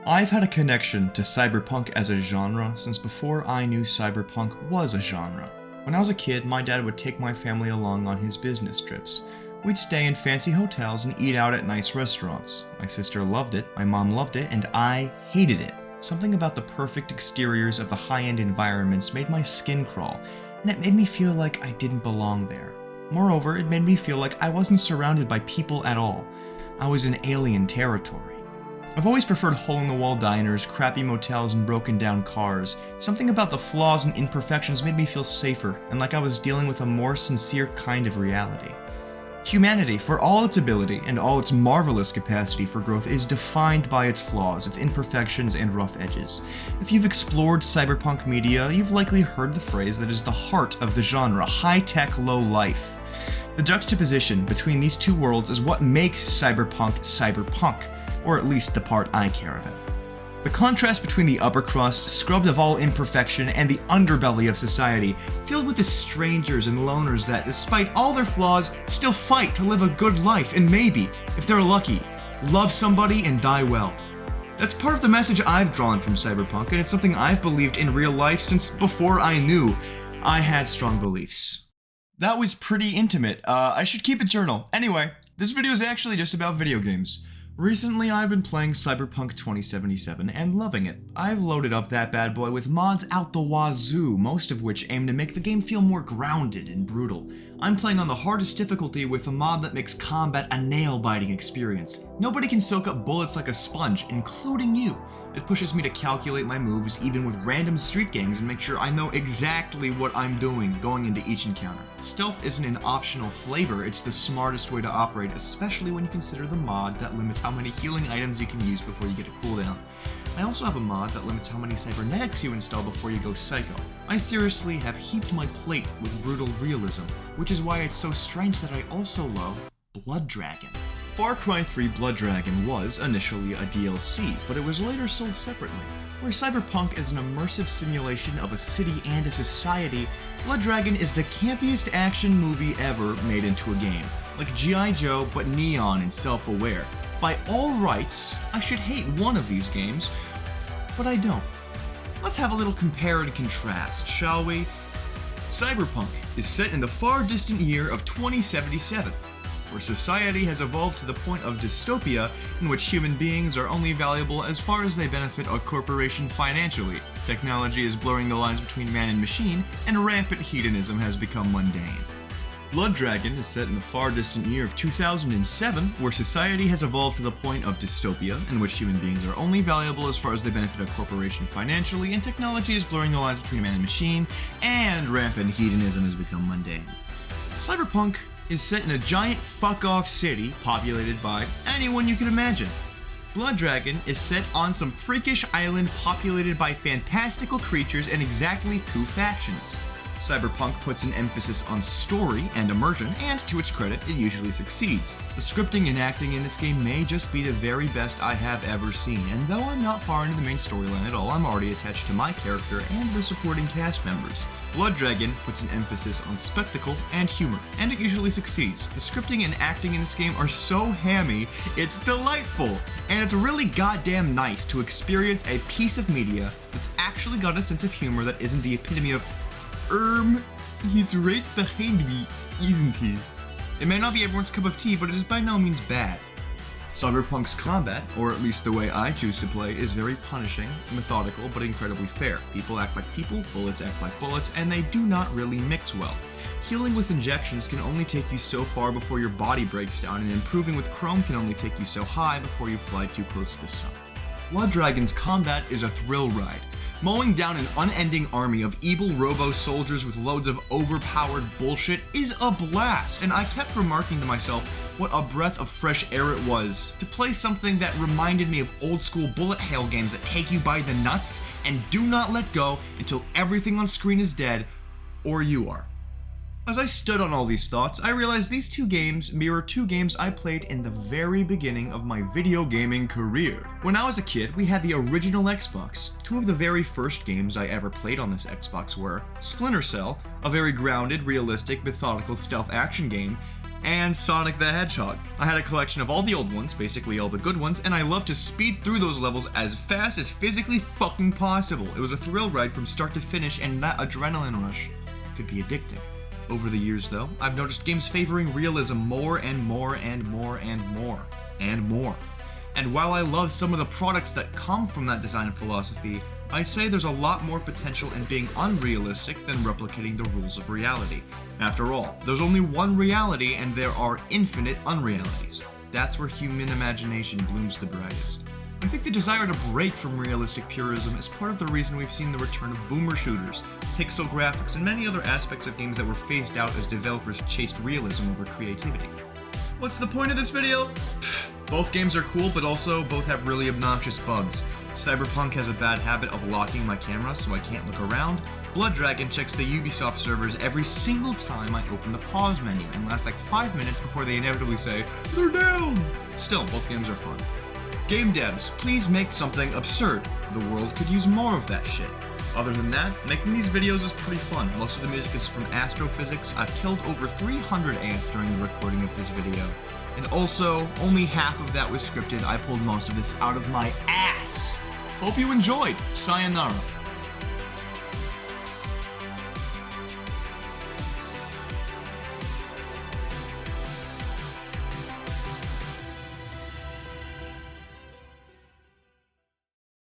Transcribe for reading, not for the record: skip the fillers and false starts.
I've had a connection to cyberpunk as a genre since before I knew cyberpunk was a genre. When I was a kid, my dad would take my family along on his business trips. We'd stay in fancy hotels and eat out at nice restaurants. My sister loved it, my mom loved it, and I hated it. Something about the perfect exteriors of the high-end environments made my skin crawl, and it made me feel like I didn't belong there. Moreover, it made me feel like I wasn't surrounded by people at all. I was in alien territory. I've always preferred hole-in-the-wall diners, crappy motels, and broken-down cars. Something about the flaws and imperfections made me feel safer, and like I was dealing with a more sincere kind of reality. Humanity, for all its ability and all its marvelous capacity for growth, is defined by its flaws, its imperfections, and rough edges. If you've explored cyberpunk media, you've likely heard the phrase that is the heart of the genre, high-tech, low-life. The juxtaposition between these two worlds is what makes cyberpunk cyberpunk, or at least the part I care about. The contrast between the upper crust, scrubbed of all imperfection, and the underbelly of society, filled with the strangers and loners that, despite all their flaws, still fight to live a good life and maybe, if they're lucky, love somebody and die well. That's part of the message I've drawn from cyberpunk, and it's something I've believed in real life since before I knew I had strong beliefs. That was pretty intimate. I should keep a journal. Anyway, this video is actually just about video games. Recently, I've been playing Cyberpunk 2077 and loving it. I've loaded up that bad boy with mods out the wazoo, most of which aim to make the game feel more grounded and brutal. I'm playing on the hardest difficulty with a mod that makes combat a nail-biting experience. Nobody can soak up bullets like a sponge, including you. It pushes me to calculate my moves even with random street gangs and make sure I know exactly what I'm doing going into each encounter. Stealth isn't an optional flavor, it's the smartest way to operate, especially when you consider the mod that limits how many healing items you can use before you get a cooldown. I also have a mod that limits how many cybernetics you install before you go psycho. I seriously have heaped my plate with brutal realism, which is why it's so strange that I also love Blood Dragon. Far Cry 3 Blood Dragon was initially a DLC, but it was later sold separately. Where Cyberpunk is an immersive simulation of a city and a society, Blood Dragon is the campiest action movie ever made into a game. Like G.I. Joe, but neon and self-aware. By all rights, I should hate one of these games, but I don't. Let's have a little compare and contrast, shall we? Cyberpunk is set in the far distant year of 2077. Where society has evolved to the point of dystopia in which human beings are only valuable as far as they benefit a corporation financially. Technology is blurring the lines between man and machine, and rampant hedonism has become mundane. Blood Dragon is set in the far distant year of 2007, where society has evolved to the point of dystopia, in which human beings are only valuable as far as they benefit a corporation financially, and technology is blurring the lines between man and machine, and rampant hedonism has become mundane. Cyberpunk is set in a giant fuck-off city populated by anyone you can imagine. Blood Dragon is set on some freakish island populated by fantastical creatures and exactly two factions. Cyberpunk puts an emphasis on story and immersion, and to its credit, it usually succeeds. The scripting and acting in this game may just be the very best I have ever seen, and though I'm not far into the main storyline at all, I'm already attached to my character and the supporting cast members. Blood Dragon puts an emphasis on spectacle and humor, and it usually succeeds. The scripting and acting in this game are so hammy, it's delightful, and it's really goddamn nice to experience a piece of media that's actually got a sense of humor that isn't the epitome of he's right behind me, isn't he? It may not be everyone's cup of tea, but it is by no means bad. Cyberpunk's combat, or at least the way I choose to play, is very punishing, methodical, but incredibly fair. People act like people, bullets act like bullets, and they do not really mix well. Healing with injections can only take you so far before your body breaks down, and improving with chrome can only take you so high before you fly too close to the sun. Blood Dragon's combat is a thrill ride. Mowing down an unending army of evil robo-soldiers with loads of overpowered bullshit is a blast, and I kept remarking to myself what a breath of fresh air it was to play something that reminded me of old-school bullet hell games that take you by the nuts and do not let go until everything on screen is dead, or you are. As I stood on all these thoughts, I realized these two games mirror two games I played in the very beginning of my video gaming career. When I was a kid, we had the original Xbox. Two of the very first games I ever played on this Xbox were Splinter Cell, a very grounded, realistic, methodical stealth action game, and Sonic the Hedgehog. I had a collection of all the old ones, basically all the good ones, and I loved to speed through those levels as fast as physically fucking possible. It was a thrill ride from start to finish, and that adrenaline rush could be addicting. Over the years, though, I've noticed games favoring realism more and more and more and more and more. And while I love some of the products that come from that design philosophy, I'd say there's a lot more potential in being unrealistic than replicating the rules of reality. After all, there's only one reality and there are infinite unrealities. That's where human imagination blooms the brightest. I think the desire to break from realistic purism is part of the reason we've seen the return of boomer shooters, pixel graphics, and many other aspects of games that were phased out as developers chased realism over creativity. What's the point of this video? Both games are cool, but also both have really obnoxious bugs. Cyberpunk has a bad habit of locking my camera so I can't look around. Blood Dragon checks the Ubisoft servers every single time I open the pause menu and lasts like 5 minutes before they inevitably say, "They're down!" Still, both games are fun. Game devs, please make something absurd. The world could use more of that shit. Other than that, making these videos is pretty fun. Most of the music is from astrophysics. I've killed over 300 ants during the recording of this video. And also, only half of that was scripted. I pulled most of this out of my ass. Hope you enjoyed. Sayonara.